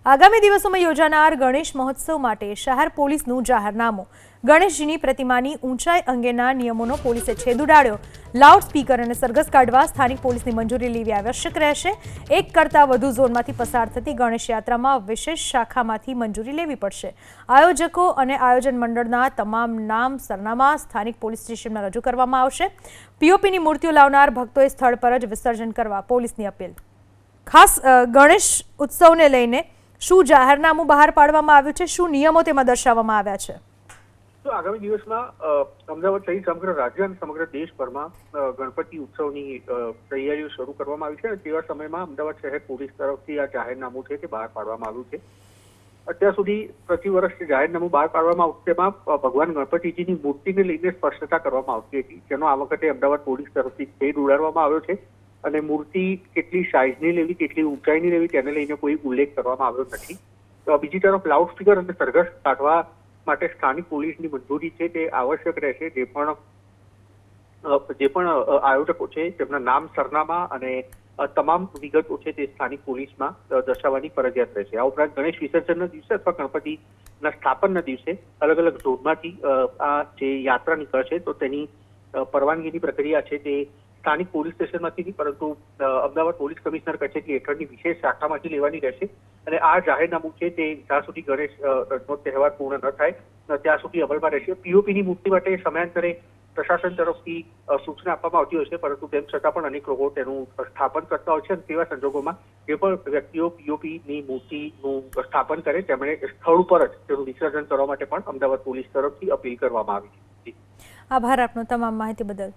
આગામી દિવસોમાં યોજાનાર ગણેશ મહોત્સવ માટે શહેર પોલીસનું જાહેરનામું. ગણેશજીની પ્રતિમાની ઊંચાઈ અંગેના નિયમોનો પોલીસે છેદ ઉડાડ્યો. લાઉડ સ્પીકર અને સરઘસ કાઢવા સ્થાનિક પોલીસની મંજૂરી લેવી આવશ્યક રહેશે. એક કરતાં વધુ ઝોનમાંથી પસાર થતી ગણેશ યાત્રામાં વિશેષ શાખામાંથી મંજૂરી લેવી પડશે. આયોજકો અને આયોજન મંડળના તમામ નામ સરનામા સ્થાનિક પોલીસ સ્ટેશનમાં રજૂ કરવામાં આવશે. પીઓપીની મૂર્તિઓ લાવનાર ભક્તોએ સ્થળ પર જ વિસર્જન કરવા પોલીસની અપીલ. ખાસ ગણેશ ઉત્સવને લઈને શું જાહેરનામું બહાર પાડવામાં આવ્યું છે, શું નિયમો તેમાં દર્શાવવામાં આવ્યા છે? તો આગામી દિવસમાં અમદાવાદ સહિત સમગ્ર રાજ્ય અને સમગ્ર દેશભરમાં ગણપતિ ઉત્સવની તૈયારીઓ શરૂ કરવામાં આવી છે અને તેવા સમયમાં અમદાવાદ શહેર પોલીસ તરફથી આ જાહેરનામું છે તે બહાર પાડવામાં આવ્યું છે. અત્યાર સુધી પ્રતિ વર્ષ જે જાહેરનામું બહાર પાડવામાં આવતું તેમાં ભગવાન ગણપતિજીની મૂર્તિને લઈને સ્પષ્ટતા કરવામાં આવતી હતી, જેનો આ વખતે અમદાવાદ પોલીસ તરફથી છેદ ઉડાડવામાં આવ્યો છે અને મૂર્તિ કેટલી સાઇઝની લેવી, કેટલી ઊંચાઈની લેવી તેને લઈને કોઈ ઉલ્લેખ કરવામાં આવ્યો નથી. બીજી તરફ લાઉડ સ્પીકર અને સરઘસ કાઢવા માટે સ્થાનિક પોલીસની મંજૂરી છે તે આવશ્યક રહેશે. જે પણ આયોજકો છે તેમના નામ સરનામા અને તમામ વિગતો છે તે સ્થાનિક પોલીસમાં દર્શાવવાની ફરજિયાત રહેશે. આ ઉપરાંત ગણેશ વિસર્જનના દિવસે અથવા ગણપતિના સ્થાપનના દિવસે અલગ અલગ ઝોનમાંથી આ જે યાત્રા નીકળશે તો તેની પરવાનગીની પ્રક્રિયા છે તે સ્થાનિક પોલીસ સ્ટેશનમાંથી નહીં પરંતુ અમદાવાદ પોલીસ કમિશનર કચેરી હેઠળની વિશેષ શાખામાંથી લેવાની રહેશે. અને આ જાહેરનામું છે તે જ્યાં સુધી ગણેશનો તહેવાર પૂર્ણ ન થાય ત્યાં સુધી અમલમાં રહેશે. પીઓપીની મૂર્તિ માટે સમયાંતરે પ્રશાસન તરફથી સૂચના આપવામાં આવતી હોય છે, પરંતુ તેમ છતાં પણ અનેક લોકો તેનું સ્થાપન કરતા હોય છે અને તેવા સંજોગોમાં જે પણ વ્યક્તિઓ પીઓપીની મૂર્તિનું સ્થાપન કરે તેમણે સ્થળ ઉપર જ તેનું વિસર્જન કરવા માટે પણ અમદાવાદ પોલીસ તરફથી અપીલ કરવામાં આવી છે. આભાર આપનો તમામ માહિતી બદલ.